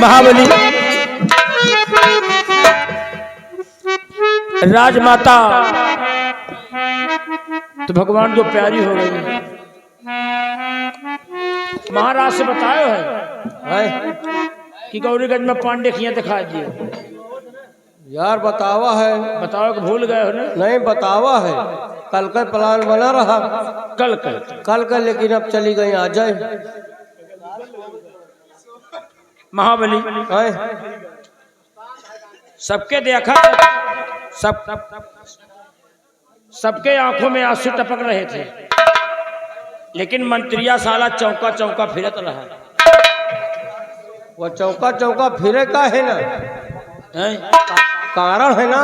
महाबली राजमाता तो भगवान को प्यारी हो गई। महाराज से बतायो है कि गौरीगंज में पांडे खिया दिखा दिए। यार बतावा है। बताओ कि भूल गए हो ना? नहीं बतावा है, कल का प्लान बना रहा। कल का लेकिन अब चली गई, आ जाए महाबली। सबके देखा, सबके आंखों में आंसू टपक रहे थे, लेकिन मंत्रिया साला चौका चौका फिरत रहा। वो चौका चौका फिरे का है ना, कारण है ना,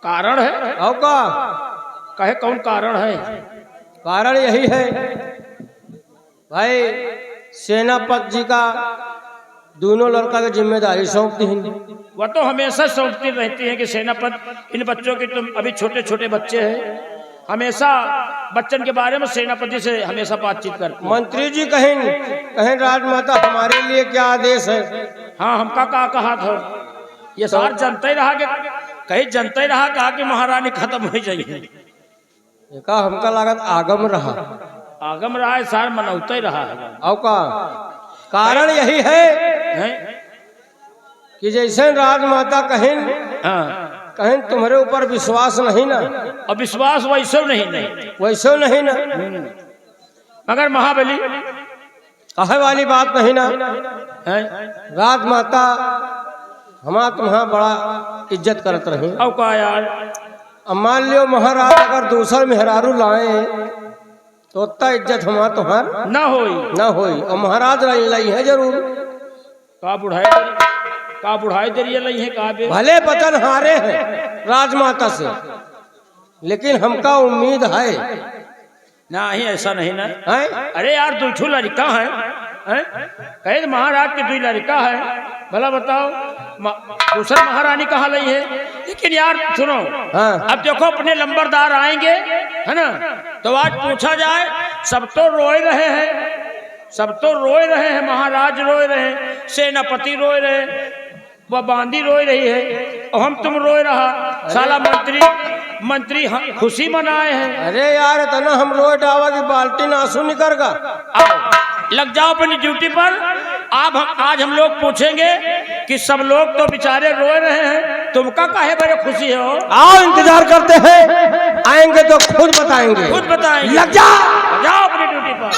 कारण है। और का कहे कौन कारण है? कारण यही है भाई, सेनापति जी का दोनों लड़का की जिम्मेदारी सौंप दी। वह तो हमेशा सौंपती रहती है कि सेनापति, इन बच्चों की तुम अभी छोटे छोटे बच्चे हैं, हमेशा बच्चन के बारे में सेनापति से हमेशा बातचीत करती। मंत्री जी कहें राजमाता हमारे लिए क्या आदेश है? हाँ, हमका कहा था ये सार जनता ही रहा, कहीं जनता ही रहा, कहा कि महारानी खत्म हो जाइए। का हमका लागत आगम रहा है, सार मनौता ही रहा है। और का कारण यही है कि जैसे राजमाता कहें तुम्हारे ऊपर विश्वास नहीं ना, और विश्वास वैसे नहीं ना, मगर महाबली कहे वाली बात नहीं ना। राजमाता हमारा तुम्हारा बड़ा इज्जत करत रही। अब का यार, अब मान लियो महाराज अगर दूसर मेहरारू लाए तो उतना इज्जत हमारा तुम्हार ना होई, और महाराज लाई है जरूर। का बुढ़ाई दरिया लाई है, का भले बचन हारे हैं राजमाता से, लेकिन हमका उम्मीद है नहीं, ऐसा नहीं ना है? अरे यार दो लड़का है, कहे महाराज के दो लड़का है, भला बताओ दूसरा महारानी कहाँ लाई है? लेकिन यार सुनो, अब देखो अपने लंबरदार आएंगे है ना, तो आज पूछा जाए, सब तो रोए रहे हैं, महाराज रोए रहे, सेनापति रोए रहे, वह बांदी रोए रही है, और हम तुम रोए रहा। साला मंत्री खुशी मनाए हैं। अरे यार इतना हम रोए डावा की बाल्टी आंसू निकलगा। लग जाओ अपनी ड्यूटी पर। आज हम लोग पूछेंगे कि सब लोग तो बेचारे रोए रहे हैं, तुमका काहे बड़े खुशी हो? आओ इंतजार करते हैं, आएंगे तो खुद बताएंगे। लग जाओ अपनी ड्यूटी पर।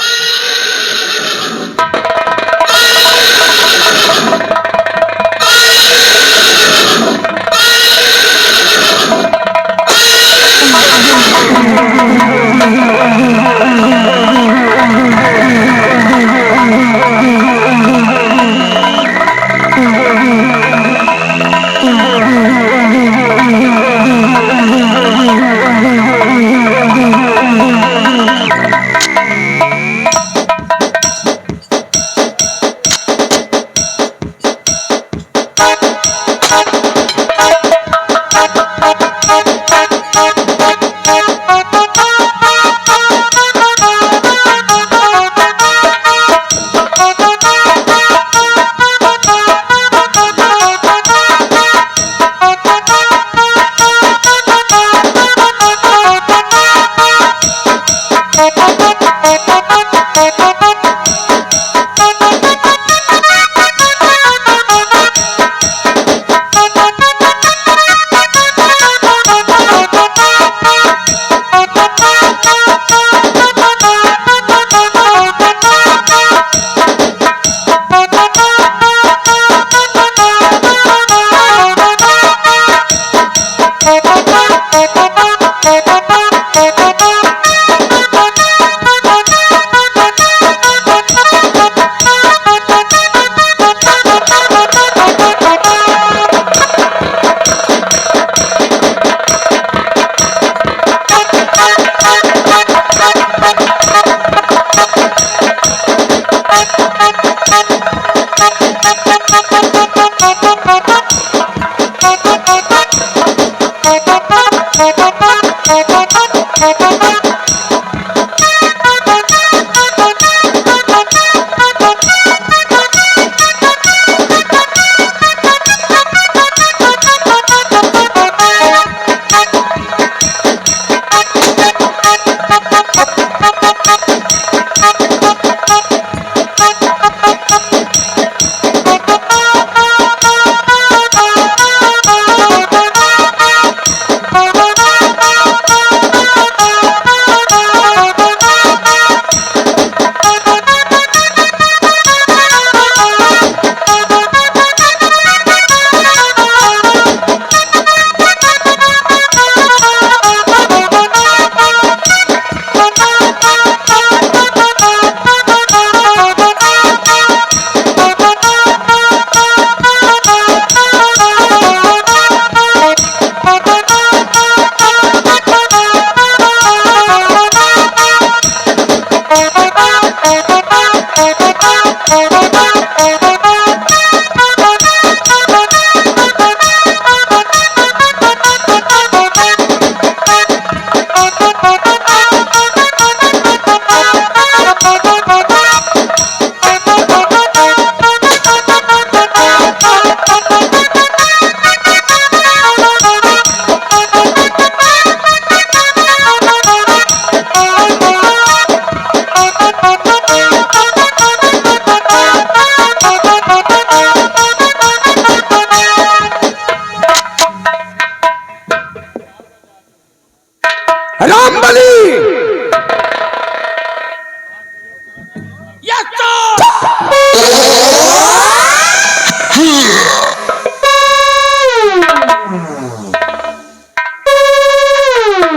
रंबली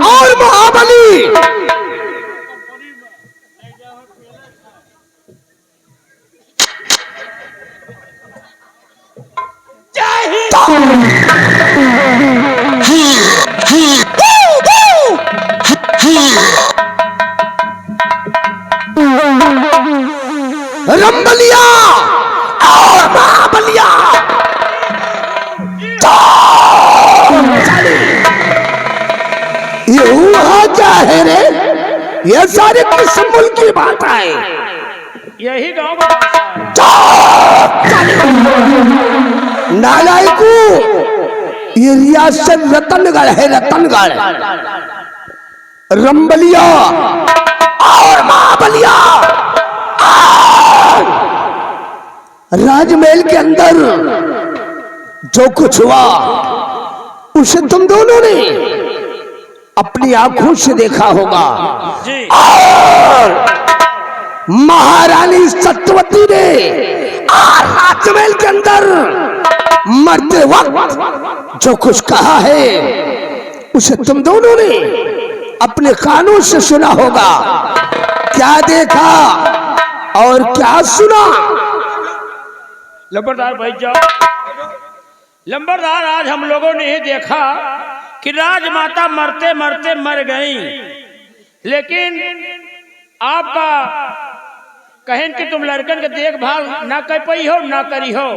और महाबली रंबलिया और महाबलिया ये हुआ क्या है रे? ये सारे किस मुल्क की बात है? यही गांव का भाषा है। नालायकू, ये रियासत रतनगढ़ है, रतनगढ़। रंबलिया और महाबलिया राजमहल के अंदर जो कुछ हुआ उसे तुम दोनों ने अपनी आंखों से देखा होगा। और महारानी सत्यवती ने राजमहल के अंदर मरते वक्त जो कुछ कहा है उसे तुम दोनों ने अपने कानों से सुना होगा। क्या देखा और क्या सुना? लंबरदार भाई जाओ। लंबरदार, आज हम लोगों ने देखा कि राजमाता मरते मरते मर गई, लेकिन आपका कहें कि तुम लड़कन के देखभाल ना कर पाई हो, ना करी हो,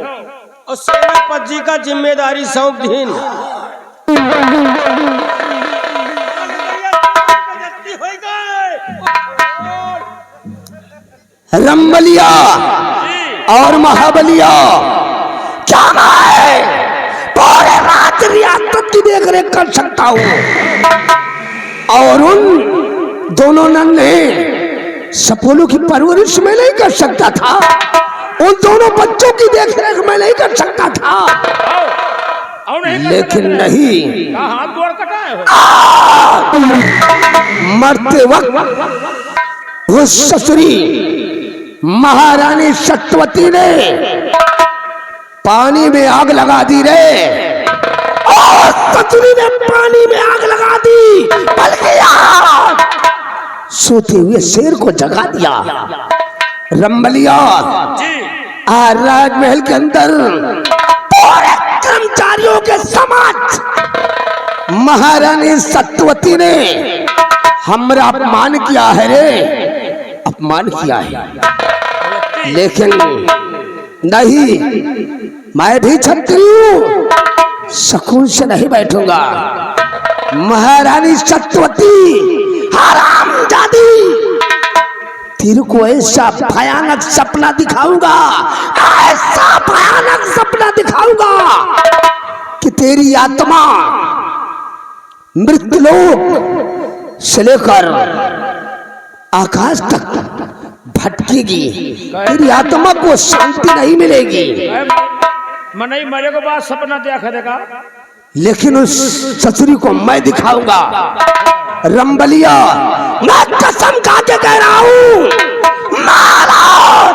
और सेनापति जी का जिम्मेदारी सौंप दीन। रंबलिया और महाबलिया, क्या मैं पूरे रात रियासत की देख रेख कर सकता हूँ और उन दोनों नन्हे सपोलों की परवरिश में नहीं कर सकता था? उन दोनों बच्चों की देख रेख में नहीं कर सकता था? लेकिन नहीं, हाथ गोड़ कटाए हो। मरते वक्त उस ससुरी महारानी सत्यवती ने पानी में आग लगा दी रे, और ससुरी ने पानी में आग लगा दी, बल्कि सोते हुए शेर को जगा दिया। रंबलिया, राजमहल के अंदर पूरे कर्मचारियों के समक्ष महारानी सत्यवती ने हमरा अपमान किया है रे, अपमान किया है। लेकिन नहीं, मैं भी छत्री हूं, सुकून से नहीं बैठूंगा। महारानी सत्यवती, हरामजादी, तेरे को ऐसा भयानक सपना दिखाऊंगा, ऐसा भयानक सपना दिखाऊंगा कि तेरी आत्मा मृत्युलोक से लेकर आकाश तक भटकेगी, तेरी आत्मा को शांति नहीं मिलेगी। मनई मरे के बाद सपना देखा देगा, लेकिन उस ससुरी को मैं दिखाऊंगा। रंबलिया, मैं कसम खा के कह रहा हूं, महाराज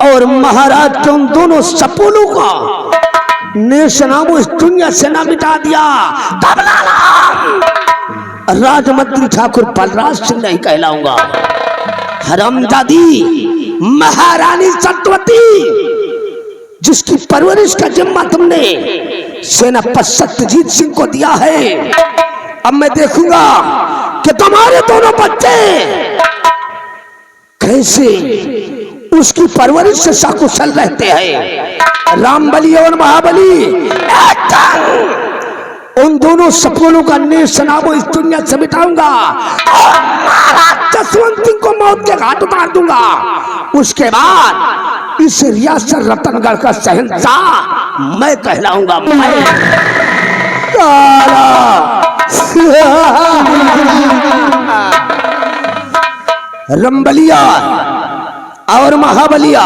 और महाराज के उन दोनों सपोलों का नेशनाम इस दुनिया से ना मिटा दिया, तब राजमंत्री ठाकुर बलराज सिंह नहीं कहलाऊंगा। हरामजादी महारानी सत्यवती, जिसकी परवरिश का जिम्मा तुमने सेनापति सत्यजीत सिंह को दिया है, अब मैं देखूंगा कि तुम्हारे दोनों बच्चे कैसे उसकी परवरिश से सकुशल रहते हैं। रामबली और महाबली, उन दोनों सपोलों का नेशनामो इस दुनिया से मिटाऊंगा और महाराज जसवंत सिंह को मौत के घाट उतार दूंगा। उसके बाद इस रियासत रतनगढ़ का शहंशाह मैं कहलाऊंगा। मैं रंबलिया और महाबलिया,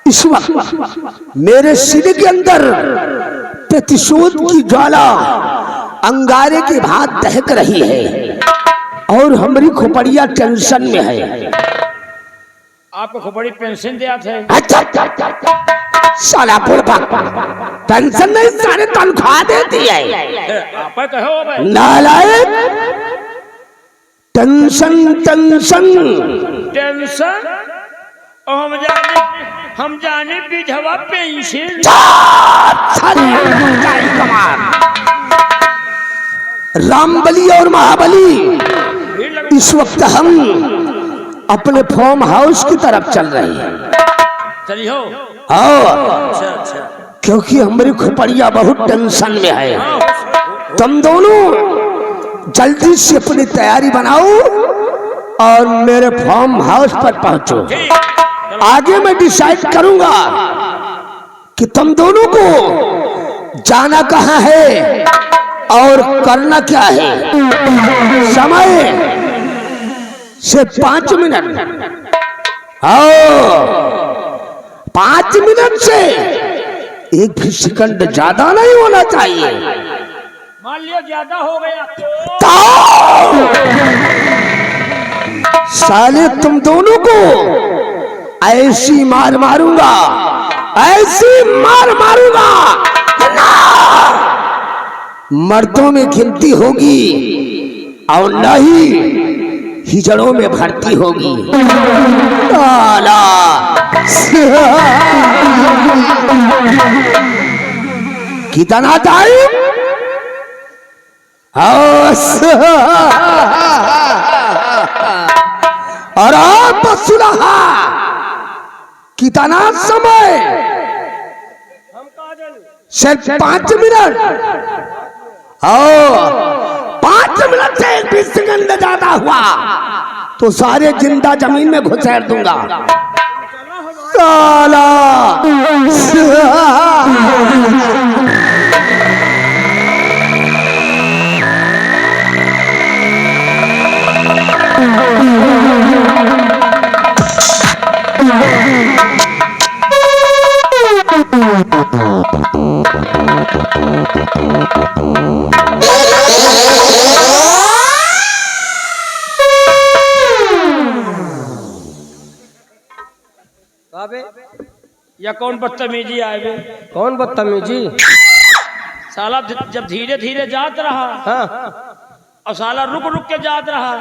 इस वक्त मेरे सीने के अंदर प्रतिशोध की ज्वाला अंगारे की भात दहक रही है और हमारी खोपड़िया टेंशन में है। आपको खूब बड़ी पेंशन दिया थे। अच्छा साला बुढ़बा पेंशन नहीं सारे तनख्वाह देती है। आप कहो भाई नालायक टेंशन टेंशन टेंशन और हम जाने विधवा पेंशन। रामबली और महाबली इस वक्त हम अपने फार्म हाउस की तरफ चल रहे हैं। चलिए हो। अच्छा क्योंकि हमारी खोपड़िया बहुत टेंशन में है। तुम दोनों जल्दी से अपनी तैयारी बनाओ और मेरे फार्म हाउस पर पहुंचो। आगे मैं डिसाइड करूंगा कि तुम दोनों को जाना कहां है और करना क्या है। समय से 5 मिनट। आओ 5 मिनट से एक भी सेकंड ज्यादा नहीं होना चाहिए। मान लियो ज्यादा हो गया साले तुम दोनों को ऐसी मार मारूंगा, ऐसी मार मारूंगा मर्दों में गिनती होगी और नहीं हिजड़ों में भर्ती होगी। कितना टाइम? और आप सुलहा कितना समय? सिर्फ 5 मिनट। 5 मिनट से 20 सेकंड ज्यादा हुआ तो सारे जिंदा जमीन में घुसेड़ दूंगा। साला या कौन बदतमीजी आए बे? कौन बदतमीजी? साला जब धीरे धीरे जात रहा हाँ और साला रुक रुक के जात रहा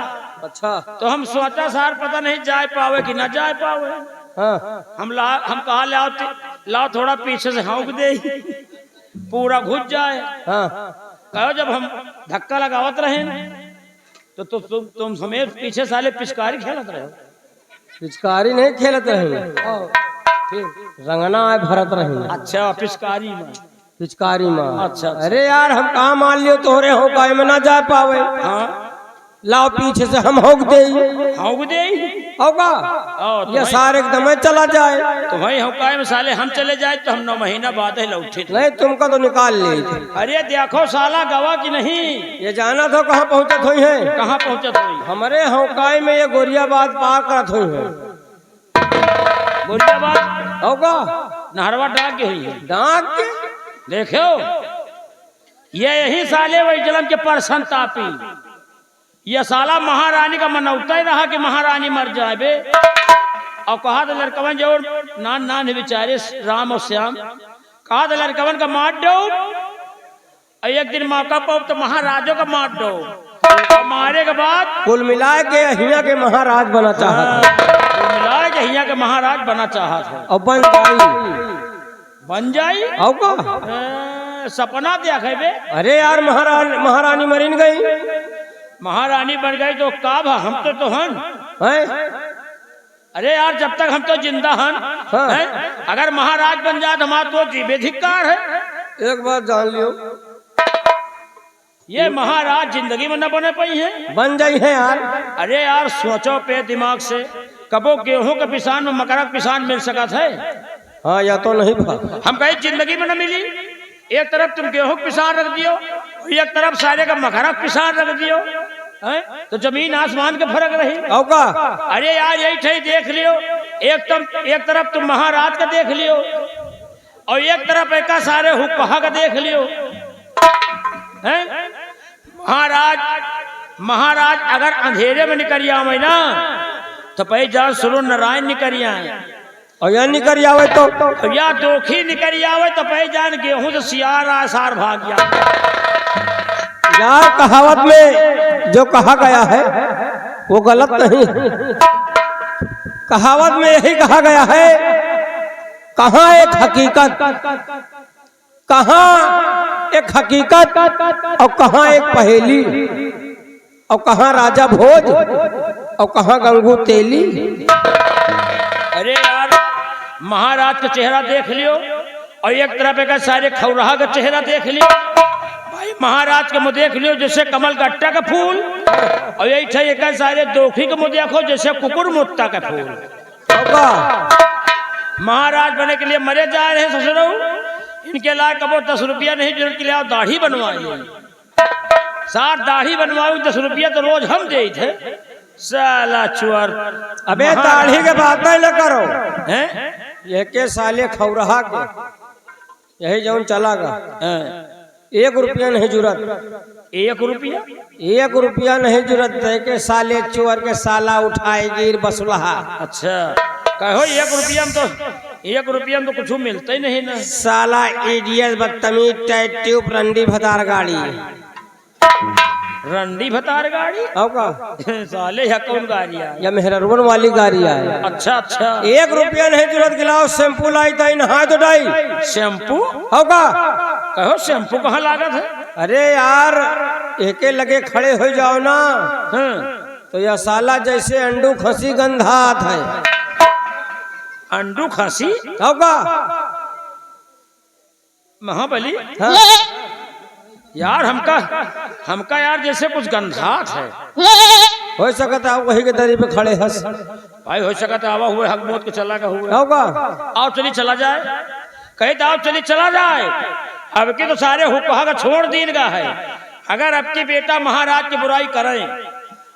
अच्छा तो हम सोचा सार पता नहीं जा पावे कि ना जा पावे। हाँ हम कहा लाओ थोड़ा पीछे से हाँक दे पूरा घुस जाए। हाँ कहो जब हम धक्का लगावत रहे तो तुम समेत पीछे साले पिचकारी खेलत रहे। पिचकारी नहीं खेलत रही, रंगना है भरत रही। अच्छा पिचकारी में पिचकारी माँ। अच्छा। अरे यार हम कहा मान लियो तोहरे हो पाए में ना जा पावे। हाँ लाओ पीछे से हम होक दे हाँक दे होगा ये सारे एकदम चला जाए तो भाई हम काहे में साले हम चले जाए तो हम 9 महीना बाद ही लौटे थे। नहीं तुमको तो निकाल ले। अरे देखो साला गवा की नहीं ये जाना था कहाँ पहुँचत हुई है? कहाँ पहुँचत हुई? हमारे हौकाई में ये गोरियाबाद पार करत हुई है। गोरियाबाद होगा नहरवा डाक के हुई है। डाक के देखो ये यही साले वही जलम के परसन तापी ये साला महारानी का मनौता ही रहा कि महारानी मर जाए बे। और कहा था लड़कवन जो नान नान बेचारे राम और श्याम कहा था लड़कवन का मार दो और एक दिन मौका पाओ तो महाराजों का मार दो। मारे के बाद कुल मिलाए के हिया के महाराज बना चाहता मिलाए के हिया के महाराज बना चाहा था और बन जाई होगा सपना देखे बे। अरे यार महारानी मरीन गई महारानी बन गई तो काब हम तो हन है? अरे यार जब तक हम तो जिंदा हन हाँ। है? अगर महाराज बन जाए तो हमारा तो जीवे धिक्कार है। एक बात जान लियो ये महाराज जिंदगी में न बने पाई है बन जाई है यार। अरे यार सोचो पे दिमाग से कबो गेहूं के पिसान में मकरा पिसान मिल सका था। हाँ या तो नहीं हम कहीं जिंदगी में न मिली। एक तरफ तुम गेहूं पिसान रख दियो एक तरफ सारे का मकरा पिसान रख दियो तो जमीन आसमान के फर्क रही होगा। अरे यार यही थे देख लियो एक तरफ तुम महाराज का देख लियो और एक तरफ एक सारे हुक्का का देख लियो हैं महाराज अगर अंधेरे में निकल आवे ना तो पहले जान सुनो नारायण निकल आए, और या निकल आवे तो या दोखी निकल आवे तो पहले जान गेहूं से सियार आसार भाग गया। यार कहावत में जो कहा गया है वो गलत नहीं है। कहावत में यही कहा गया है, कहाँ एक हकीकत, कहाँ एक हकीकत और कहाँ एक पहेली, और कहाँ राजा भोज और कहाँ गंगू तेली। अरे यार महाराज का चेहरा देख लियो और एक तरफ का सारे खौराहा का चेहरा देख लियो। भाई महाराज का मुँह देख लियो जैसे कमल गट्टा का फूल, और यही थे एक सारे दोखी का मुँह देखो जैसे कुकुर मुत्ता का फूल। महाराज बने के लिए मरे जा रहे हैं ससुरो, इनके लायक अब 10 रुपया नहीं जरूरत के लिए दाढ़ी बनवाई, 7 दाढ़ी बनवाई 10 रुपया तो रोज हम दे थे। साला चुअर, अबे दाढ़ी के बात न करो, हैं ये के साले खौराहा के यही जौन चलागा। 1 रुपया नहीं जरूरत, 1 रुपया 1 रुपया नहीं जरूरत दे के साले चुअर के साला उठाए गिर बसुलहा। अच्छा कहो 1 रुपया में तो 1 रुपया में तो कुछ मिलता ही नहीं ना। साला इडियट बदतमीज टाइट ट्यूब रंडी भतार गाड़ी, रंडी भतार गाड़ी हो का साले या कौन गाड़ी है? या मेहरवन वाली गाड़ी है। अच्छा अच्छा 1 रुपया नहीं जरूरत गिलाओ शैम्पू लाई था नहा तो डाई शैम्पू हो का। कहो शैम्पू कहाँ लागत है? अरे यार एके लगे खड़े हो जाओ ना, तो यह साला जैसे अंडू खसी गंधात है। अंडू खांसी हो का महाबली? यार हमका यार जैसे कुछ गंधात है। हो सकता है वही के दरी पे खड़े हंस भाई हो सकता आवा हुए हक मौत के चला का हुआ। होगा आओ चली चला जाए, कहे तो आओ चली चला जाए। अब की तो सारे हुक्का का छोड़ दीन का है। अगर अब की बेटा महाराज की बुराई करें,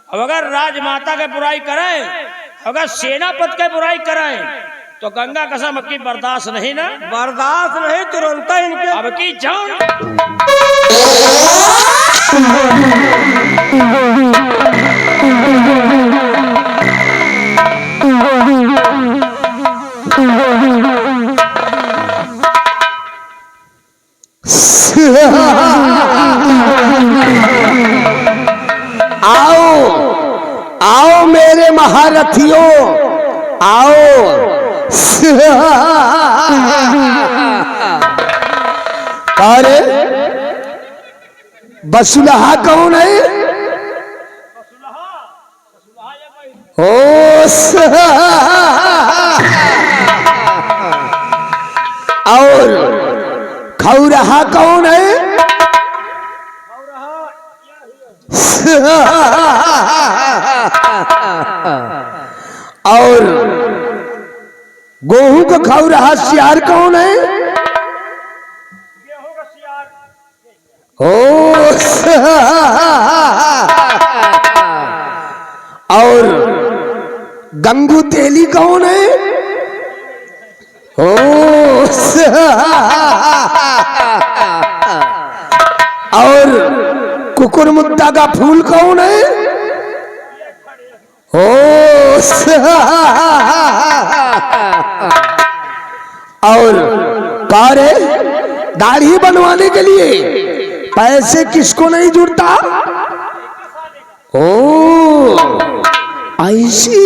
अब अगर राजमाता की बुराई करें, अगर सेनापति की बुराई करें तो गंगा कसम अब की बर्दाश्त नहीं ना, बर्दाश्त नहीं तुरंत इनके अब की जान। आओ आओ मेरे महारथियों आओ। अरे बसुलहा कौन है? ओ और खौराहा कौन है? और गेहूं का खौराहा सियार कौन है? ओ और गंगू तेली कौन है? ओ और कुकुर मुत्ता का फूल कौन है? ओ और पारे दाढ़ी बनवाने के लिए पैसे किसको नहीं जुड़ता? ओ ऐसी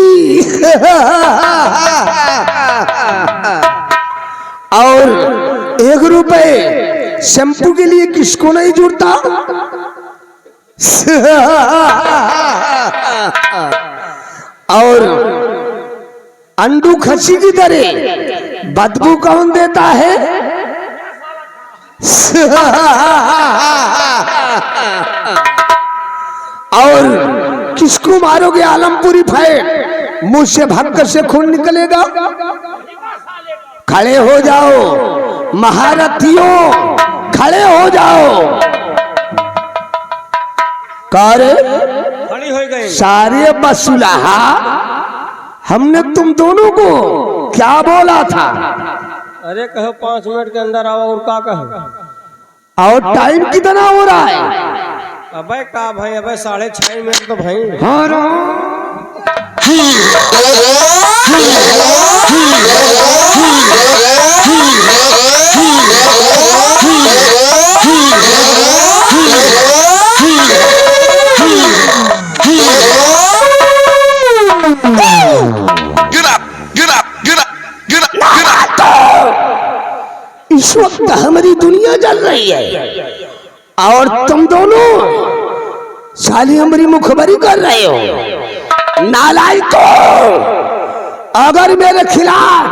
और 1 रुपए शैम्पू के लिए किसको नहीं जुड़ता? और अंडू खसी की तरह बदबू कौन देता है? और किसको मारोगे आलमपुरी फाइट? मुंह से भक्कर से खून निकलेगा। खड़े हो जाओ महारथियों, खड़े हो जाओ। कारे खड़ी हो गई सारे बसुलहा, हमने तुम दोनों को क्या बोला था? अरे कहो 5 मिनट के अंदर आओ और क्या कहो? और टाइम कितना हो रहा है? अबे का भाई, अबे 6:30 मिनट तो भाई। इस वक्त हमारी दुनिया जल रही है और तुम दोनों साली हमारी मुखबरी कर रहे हो। नालायकों, अगर मेरे खिलाफ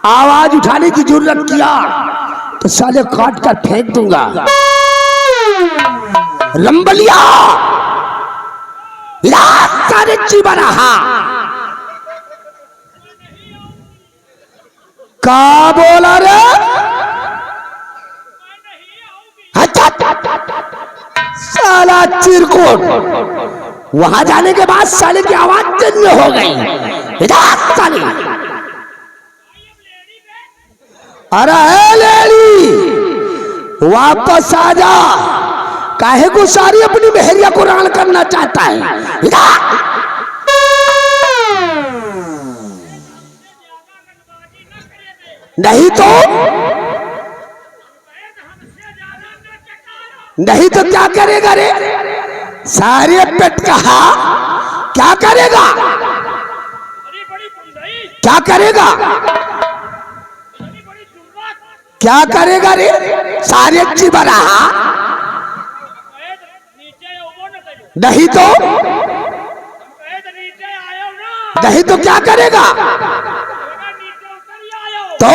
आवाज उठाने की जरूरत किया तो साले काट कर फेंक दूंगा। रंबलिया सारे जीवन का बोला रे? साला चिरकुट, वहां जाने के बाद साले की आवाज तेज हो गई। साले अरे लेडी वापस आ जा, काहे को सारी अपनी मेहरिया को रान करना चाहता है। नहीं तो क्या करेगा रे? सारे पेट कहा क्या करेगा? क्या करेगा? क्या करेगा रे? सारे जीवन रहा नहीं तो क्या करेगा? तो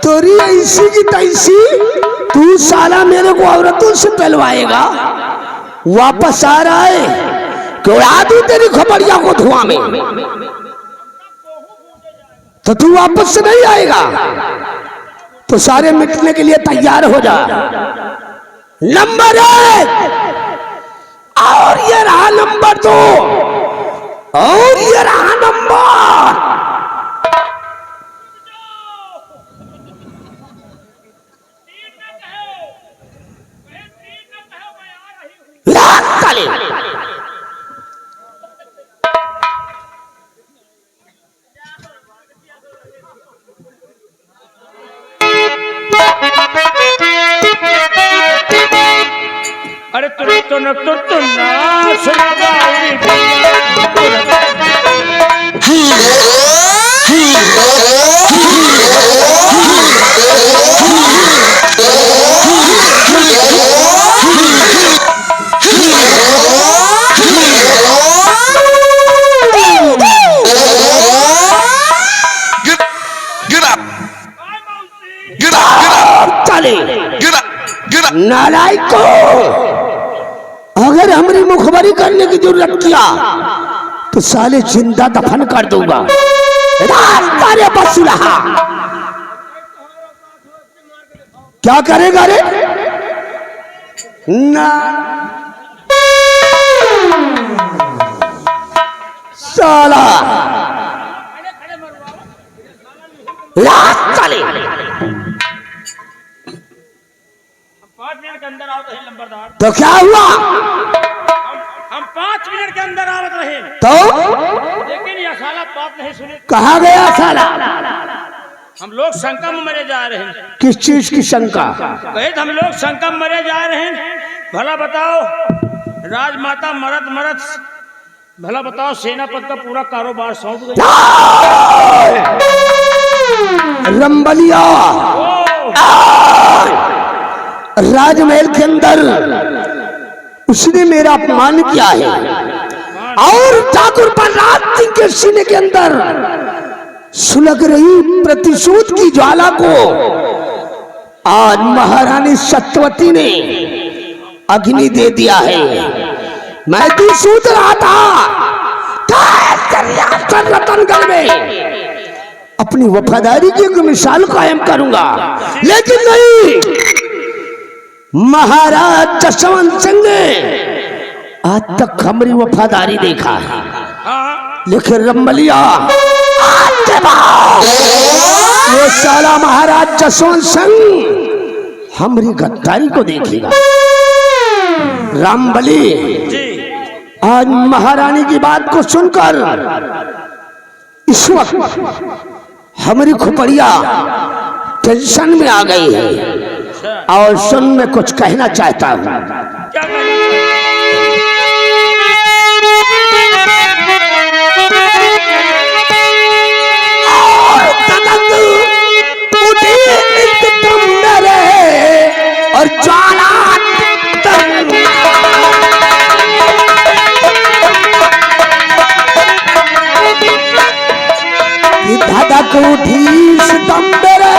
तोरी ऐसी की तैसी तू साला मेरे को औरतों से पहलवाएगा। वापस आ रहा है कि उड़ा दूं तेरी खबरिया को धुआं में, तो तू वापस से नहीं आएगा तो सारे मिटने के लिए तैयार हो जा। नंबर 1 और ये रहा नंबर 2 और ये रहा नंबर। अरे तो ना सुना नालायकों, अगर हमारी मुखबरी करने की जरूरत किया तो साले जिंदा दफन कर दूंगा। सारे बस रहा क्या करेगा रे? ना साला चले 5 मिनट के अंदर आओ तो नंबरदार। तो क्या हुआ? हम 5 मिनट के अंदर आवत रहे तो, लेकिन यह साला बात नहीं सुनी। कहा गया साला? हम लोग शंका में मरे जा रहे हैं। किस चीज की शंका? कहे हम लोग शंका में मरे जा रहे हैं। भला बताओ राजमाता मरद भला बताओ सेनापति का पूरा कारोबार सौंप गया। रंबलिया राजमहल के अंदर उसने मेरा अपमान किया है और ठाकुर प्रहलाद सिंह के सीने के अंदर सुलग रही प्रतिशोध की ज्वाला को आज महारानी सत्यवती ने अग्नि दे दिया है। मैं तो सोच रहा था रतनगढ़ में अपनी वफादारी की एक मिसाल कायम करूंगा, लेकिन नहीं। महाराज जसवंत सिंह ने आज तक हमारी वफादारी देखा है, लेकिन रंबलिया आज के बाद वो साला महाराज जसवंत सिंह हमारी गद्दारी को देखिएगा। रामबली जी आज महारानी की बात को सुनकर इस वक्त हमारी खुपड़िया टेंशन में आ गई है और सुन मैं कुछ कहना चाहता हूँ। क्या कहना उठी एकदम मेरे और ज्वाला धधक उठी सितम मेरे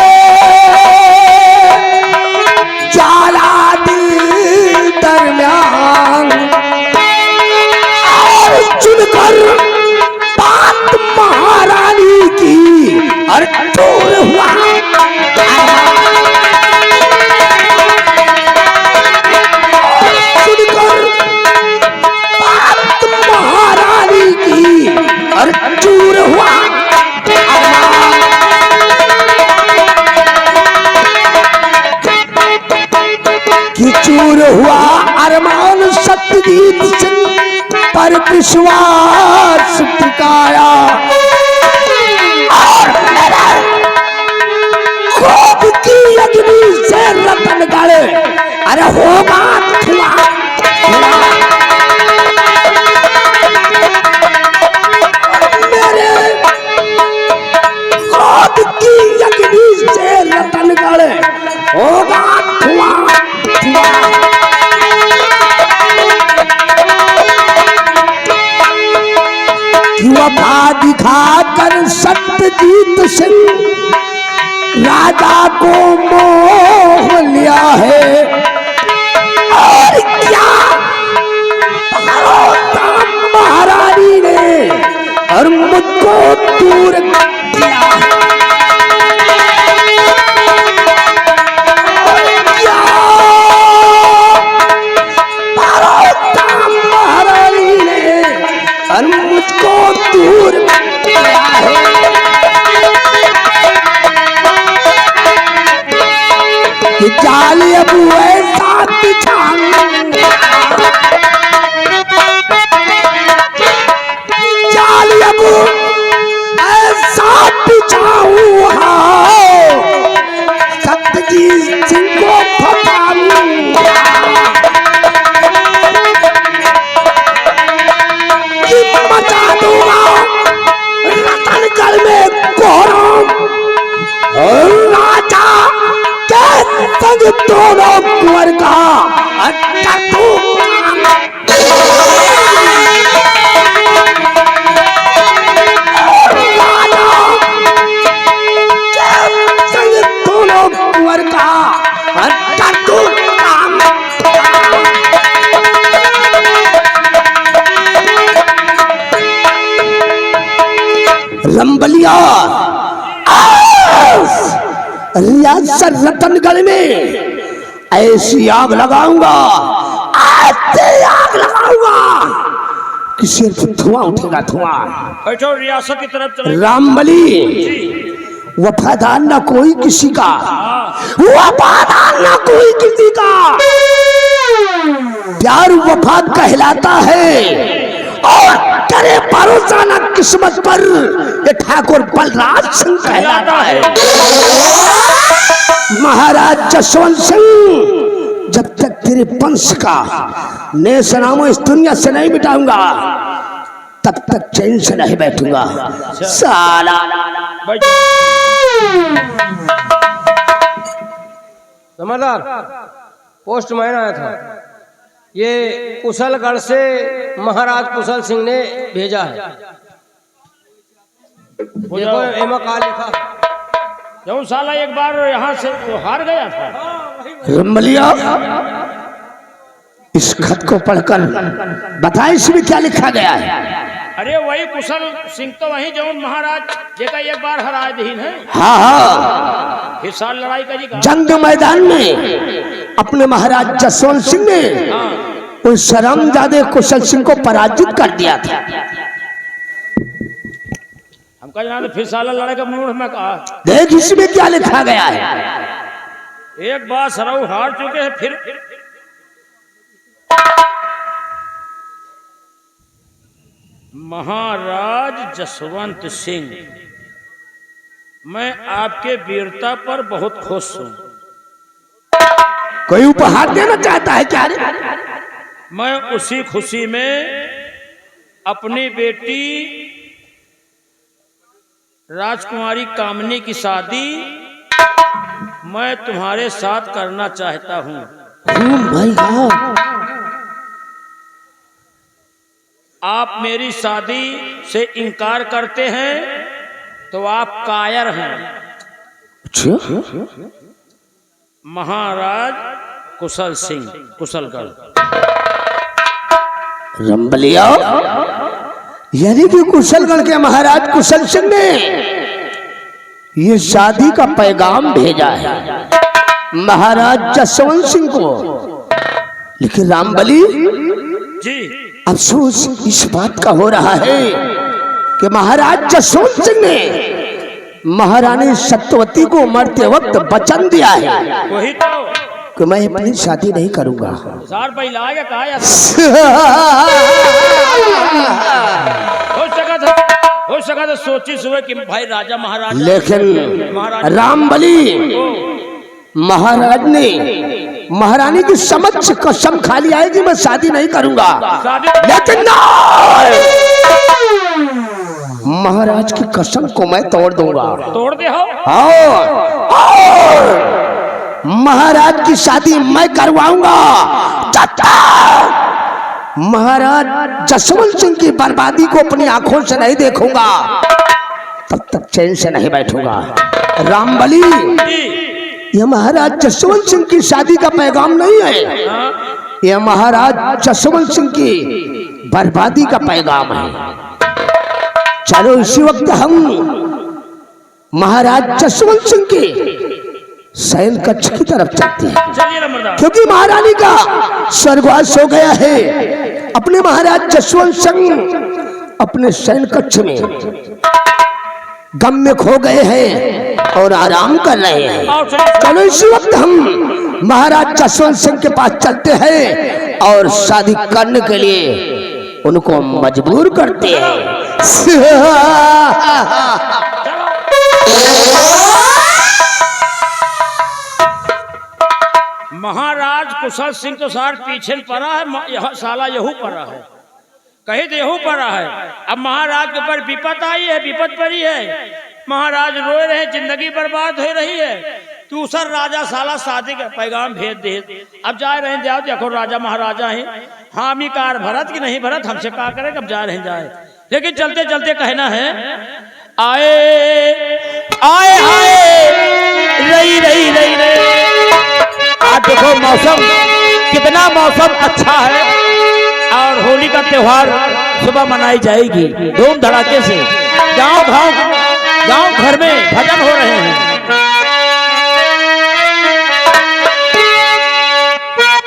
ज्वाला दिल दरमियान और सुनकर बात महारानी की और दूर हुआ सुनकर बात महारानी की और दूर हुआ कि चूर हुआ अरमान सत्यजीत सिंह पर विश्वास टिकाया और मेरा खूब की अग्नि से रतन गढ़ अरे होगा मेरे खूब की अग्नि से रतन गढ़ होगा वफा दिखाकर सत्यजीत सिंह राजा को मोह लिया है और क्या महारानी ने और मुझको दूर किया महारानी ने और मुझको दूर किया है कि जाली अब ऐसा बिछाऊंगा जाली अब ऐसा बिछाऊंगा सत्यजीत सिंह को फसाऊंगा मचा दूंगा रतनगढ़ में कोहराम और राजा के संग दोनों कुंवर का अड्डा संग दोनों कुंवर का अड्डा लंबलिया रियासत रतनगढ़ में ऐसी आग लगाऊंगा ऐसी आग लगाऊंगा कि सिर्फ धुआं उठेगा धुआं। बैठो रियासत की तरफ चले। रामबली वफादार न कोई किसी का वफादार न कोई किसी का प्यार वफा कहलाता है और करे भरोसा न किस्मत पर ये ठाकुर बलराज सिंह कहलाता है। महाराज जसवंत सिंह जब तक तेरे वंश का नेश नामो इस दुनिया से नहीं मिटाऊंगा तब तक चैन से नहीं बैठूंगा साला। समझदार पोस्टमैन आया था, ये कुशलगढ़ से महाराज कुशल सिंह ने भेजा है। देखो एमा का लिखा, जो साला एक बार यहाँ से तो हार गया था। रमलिया इस खत को पढ़कर बताए इसमें क्या लिखा गया है। अरे वही कुशल सिंह तो वही जो महाराज जेका एक बार हराए दीन है। हाँ हाँ, फिर साल लड़ाई करी का जंग मैदान में अपने महाराज जसवंत सिंह ने उन शर्मजादे कुशल सिंह को पराजित कर दिया था। हमका जाना फिर साल लड़ाई का मूड में कहा। देख इसमें क्या लिखा गया है। एक बार सरऊ हार चुके हैं, फिर महाराज जसवंत सिंह, मैं आपके वीरता पर बहुत खुश हूं। कोई उपहार देना चाहता है क्या रे? मैं उसी खुशी में अपनी बेटी राजकुमारी कामनी की शादी मैं तुम्हारे साथ करना चाहता हूं। Oh my God! आप मेरी शादी से इनकार करते हैं तो आप कायर हैं। अच्छा, महाराज कुशल सिंह कुशलगढ़। रंबलिया, यानी कि कुशलगढ़ के महाराज कुशल सिंह ने ये शादी का पैगाम भेजा है महाराज जसवंत सिंह को। लेकिन रामबली, जी, अफसोस इस बात का हो रहा है कि महाराज जसवंत सिंह ने महारानी सत्यवती को मरते वक्त वचन दिया है वही तो कि मैं अपनी शादी नहीं करूंगा। सार पहला आगे कहा या हो सका तो सोची सुबह कि भाई राजा महाराज। लेकिन रामबली, महाराज ने महारानी की समक्ष कसम खा लिया है कि मैं शादी नहीं करूंगा। लेकिन महाराज की कसम को मैं तोड़ दूंगा। तोड़ दे हो। और महाराज की शादी मैं करवाऊंगा। महाराज जसवंत सिंह की बर्बादी को अपनी आंखों से नहीं देखूंगा, तब तक चैन से नहीं बैठूंगा। रामबली, यह महाराज जसवंत सिंह की शादी का पैगाम नहीं है, यह महाराज जसवंत सिंह की बर्बादी का पैगाम है। चलो इसी वक्त हम महाराज जसवंत सिंह के शयन कक्ष की तरफ चलते हैं, क्योंकि महारानी का स्वर्गवास हो गया है। अपने महाराज जसवंत सिंह अपने शयन कक्ष में गम में खो गए हैं और आराम कर रहे हैं। चलो इसी वक्त हम महाराज जसवंत सिंह के पास चलते हैं और शादी करने के लिए उनको मजबूर करते हैं। महाराज कुशल सिंह तो सार पीछे पड़ा है, यह साला यहू पड़ा है, कहीं तो यहू पड़ा है। अब महाराज के ऊपर विपत आई है, विपत पड़ी है, महाराज रोए रहे, जिंदगी बर्बाद हो रही है। दूसरा राजा साला शादी का पैगाम भेज दे। अब जा रहे हैं, जाओ देखो राजा महाराजा हैं, हामी कार भरत की नहीं भरत, हमसे क्या करें, कब जा रहे हैं जाए। लेकिन चलते चलते कहना है, आए आए आए रही रही रही रही। आज देखो मौसम कितना मौसम अच्छा है और होली का त्योहार सुबह मनाई जाएगी धूम धड़ाके से। गांव घर में भजन हो रहे हैं।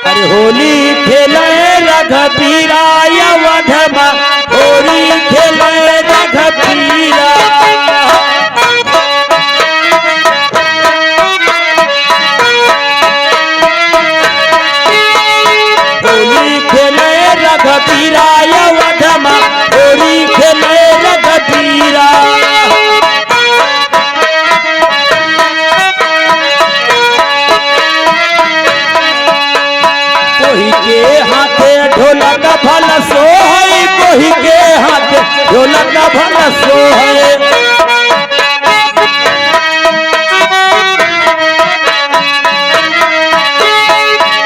अरे होली खेले रघबीरा यवधमा, होली खेले रघबीरा। होली खेले रघबीरा यवधमा, होली खेले रघबीरा। कोही के हाथे ढोलक भल सोहै, कोही के हाथे ढोलक भल सोहै।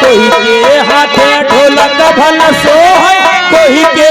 कोही के हाथे ढोलक भल सोहै, कोही के